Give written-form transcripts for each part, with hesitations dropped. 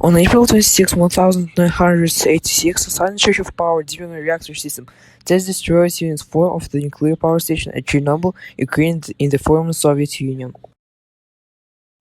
On April 26, 1986, a sudden surge of power during a reactor system test destroyed Unit 4 of the nuclear power station at Chernobyl, Ukraine in the former Soviet Union.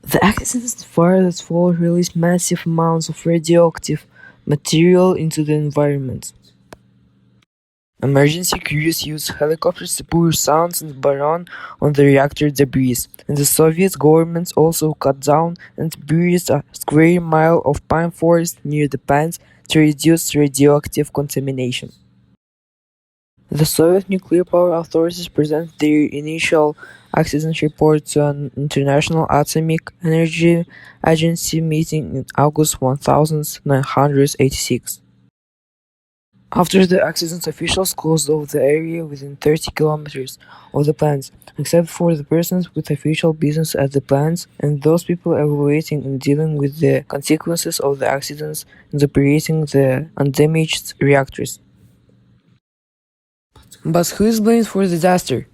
The accident's fire that followed released massive amounts of radioactive material into the environment. Emergency crews used helicopters to pour sounds and baron on the reactor debris, and the Soviet government also cut down and buried a square mile of pine forest near the plant to reduce radioactive contamination. The Soviet nuclear power authorities presented their initial accident report to an International Atomic Energy Agency meeting in August 1986. After the accident, officials closed off the area within 30 kilometers of the plants, except for the persons with official business at the plants and those people evaluating and dealing with the consequences of the accidents and operating the undamaged reactors. But who is blamed for the disaster?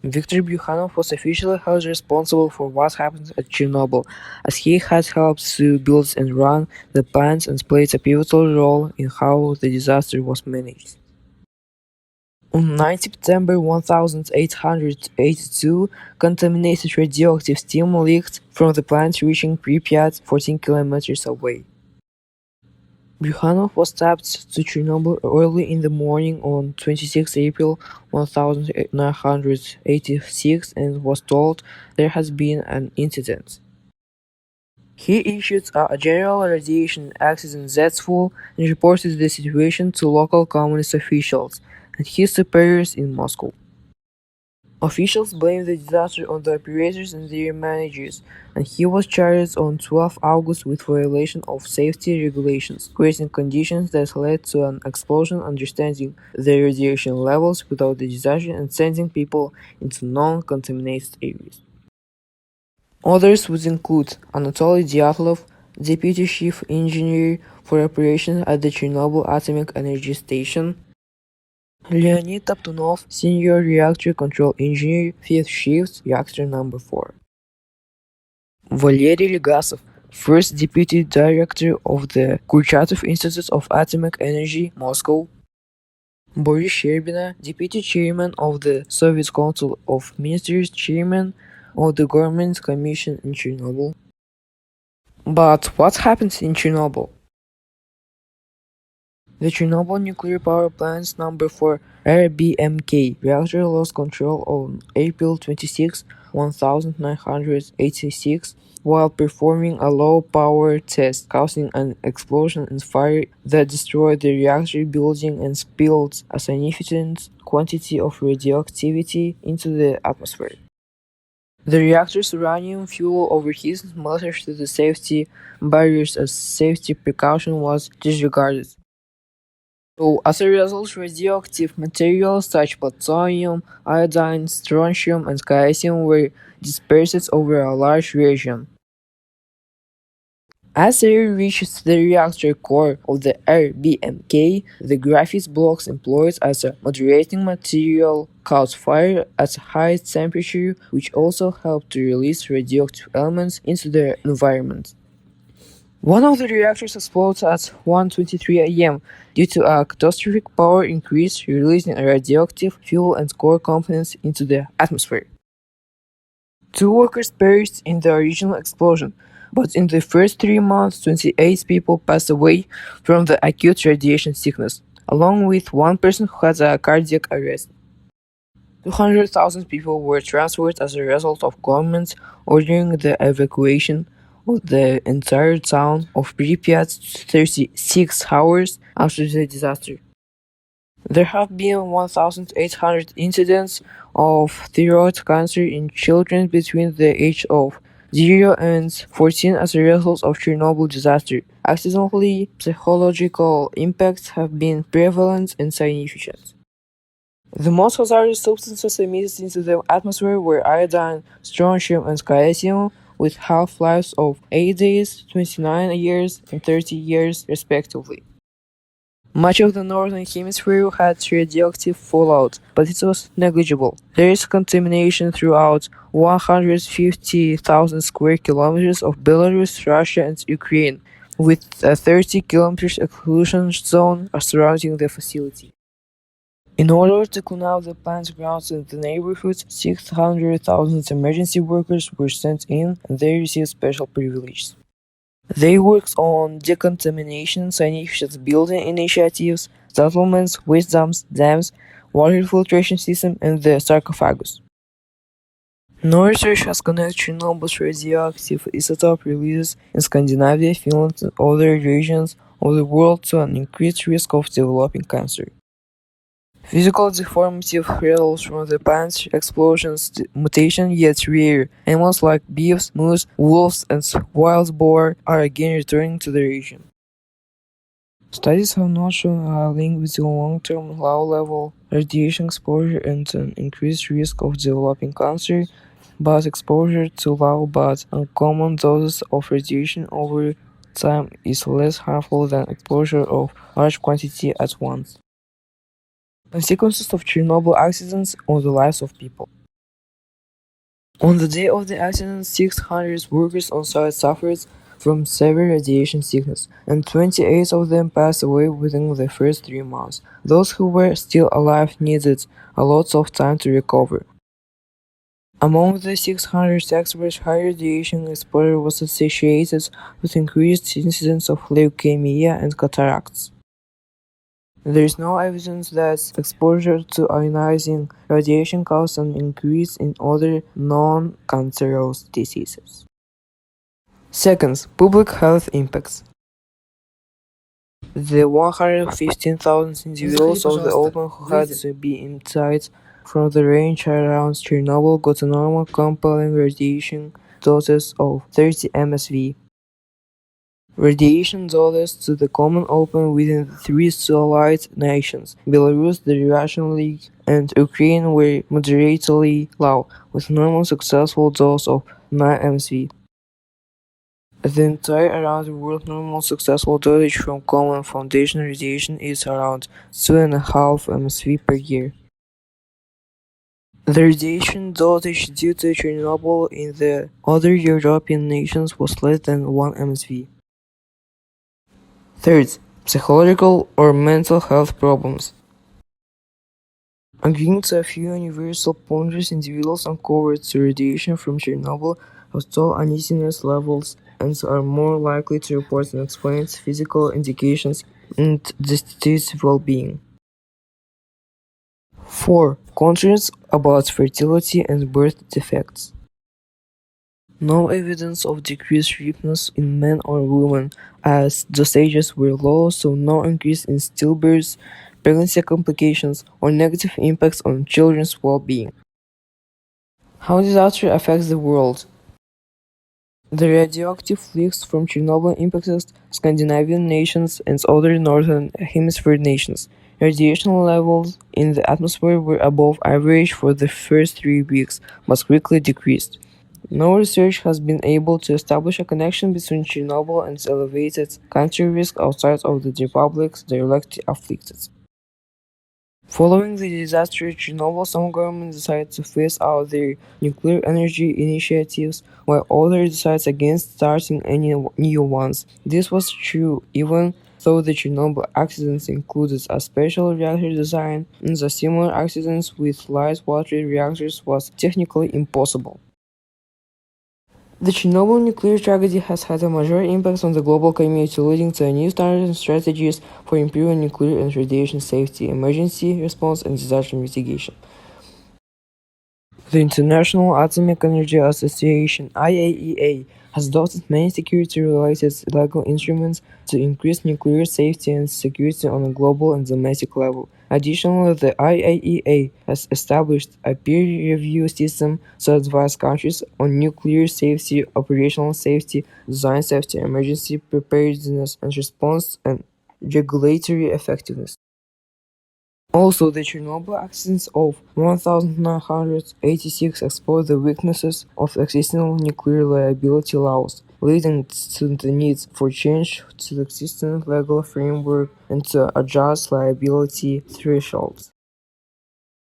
Viktor Bukhanov was officially held responsible for what happened at Chernobyl, as he had helped to build and run the plants and played a pivotal role in how the disaster was managed. On 9 September 1882, contaminated radioactive steam leaked from the plant reaching Pripyat 14 kilometers away. Bukhanov was tapped to Chernobyl early in the morning on 26 April 1986 and was told there has been an incident. He issued a general radiation accident full and reported the situation to local communist officials and his superiors in Moscow. Officials blamed the disaster on the operators and their managers, and he was charged on 12 August with violation of safety regulations, creating conditions that led to an explosion, understanding the radiation levels without the disaster and sending people into non-contaminated areas. Others would include Anatoly Dyatlov, Deputy Chief Engineer for Operations at the Chernobyl Atomic Energy Station, Leonid Toptunov, Senior Reactor Control Engineer, 5th Shift, Reactor Number 4. Valery Legasov, First Deputy Director of the Kurchatov Institute of Atomic Energy, Moscow. Boris Sherbina, Deputy Chairman of the Soviet Council of Ministers, Chairman of the Government Commission in Chernobyl. But what happened in Chernobyl? The Chernobyl nuclear power plant's number 4 RBMK reactor lost control on April 26, 1986, while performing a low-power test, causing an explosion and fire that destroyed the reactor building and spilled a significant quantity of radioactivity into the atmosphere. The reactor's uranium fuel overheated and melted through the safety barriers as safety precaution was disregarded. So, as a result, radioactive materials such as plutonium, iodine, strontium, and caesium were dispersed over a large region. As air reaches the reactor core of the RBMK, the graphite blocks employed as a moderating material caught fire at a high temperature, which also helped to release radioactive elements into the environment. One of the reactors exploded at 1:23 a.m. due to a catastrophic power increase, releasing radioactive fuel and core components into the atmosphere. 2 workers perished in the original explosion, but in the first 3 months, 28 people passed away from the acute radiation sickness, along with 1 person who had a cardiac arrest. 200,000 people were transferred as a result of government ordering the evacuation of the entire town of Pripyat 36 hours after the disaster. There have been 1,800 incidents of thyroid cancer in children between the age of 0 and 14 as a result of Chernobyl disaster. Accidentally, psychological impacts have been prevalent and significant. The most hazardous substances emitted into the atmosphere were iodine, strontium, and caesium, with half-lives of 8 days, 29 years, and 30 years, respectively. Much of the northern hemisphere had radioactive fallout, but it was negligible. There is contamination throughout 150,000 square kilometers of Belarus, Russia, and Ukraine, with a 30 kilometers exclusion zone surrounding the facility. In order to clean out the plant's grounds in the neighborhood, 600,000 emergency workers were sent in, and they received special privileges. They worked on decontamination, sanitation building initiatives, settlements, waste dumps, dams, water filtration system, and the sarcophagus. No research has connected Chernobyl's radioactive isotope releases in Scandinavia, Finland, and other regions of the world to an increased risk of developing cancer. Physical deformity results from the plant's explosions mutation yet rare. Animals like beavers, moose, wolves, and wild boar are again returning to the region. Studies have not shown a link between long-term low-level radiation exposure and an increased risk of developing cancer, but exposure to low but uncommon doses of radiation over time is less harmful than exposure of large quantity at once. Consequences of Chernobyl accidents on the lives of people. On the day of the accident, 600 workers on site suffered from severe radiation sickness, and 28 of them passed away within the first 3 months. Those who were still alive needed a lot of time to recover. Among the 600 experts, high radiation exposure was associated with increased incidence of leukemia and cataracts. There is no evidence that exposure to ionizing radiation caused an increase in other non-cancerous diseases. Second, public health impacts. The 115,000 individuals of the open who had to be inside from the range around Chernobyl got a normal compelling radiation doses of 30 MSV. Radiation doses to the common open within the 3 Allied nations, Belarus, the Russian League, and Ukraine were moderately low, with normal successful dose of 9 MSV. The entire around the world normal successful dosage from common foundation radiation is around 2.5 MSV per year. The radiation dosage due to Chernobyl in the other European nations was less than 1 MSV. Third, psychological or mental health problems. Agreeing to a few universal pointers, individuals uncovered to radiation from Chernobyl have tall uneasiness levels and are more likely to report unexplained physical indications and distressed well-being. 4. Concerns about fertility and birth defects. No evidence of decreased ripeness in men or women, as dosages were low, so no increase in stillbirths, pregnancy complications, or negative impacts on children's well-being. How disaster affects the world. The radioactive leaks from Chernobyl impacted Scandinavian nations and other northern hemisphere nations. Radiation levels in the atmosphere were above average for the first 3 weeks, but quickly decreased. No research has been able to establish a connection between Chernobyl and elevated cancer risk outside of the republics directly afflicted. Following the disaster at Chernobyl, some governments decided to phase out their nuclear energy initiatives, while others decided against starting any new ones. This was true even though the Chernobyl accidents included a special reactor design, and the similar accidents with light water reactors was technically impossible. The Chernobyl nuclear tragedy has had a major impact on the global community, leading to new standards and strategies for improving nuclear and radiation safety, emergency response, and disaster mitigation. The International Atomic Energy Association (IAEA) has adopted many security-related legal instruments to increase nuclear safety and security on a global and domestic level. Additionally, the IAEA has established a peer review system to advise countries on nuclear safety, operational safety, design safety, emergency preparedness and response, and regulatory effectiveness. Also, the Chernobyl accidents of 1986 exposed the weaknesses of existing nuclear liability laws. leading to the need for change to the existing legal framework and to adjust liability thresholds.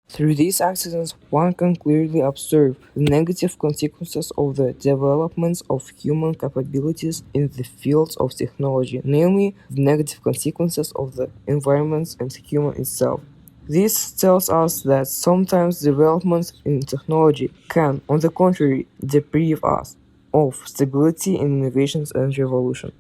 Through these accidents, one can clearly observe the negative consequences of the development of human capabilities in the fields of technology, namely the negative consequences of the environment and human itself. This tells us that sometimes developments in technology can, on the contrary, deprive us of stability in innovations and revolution.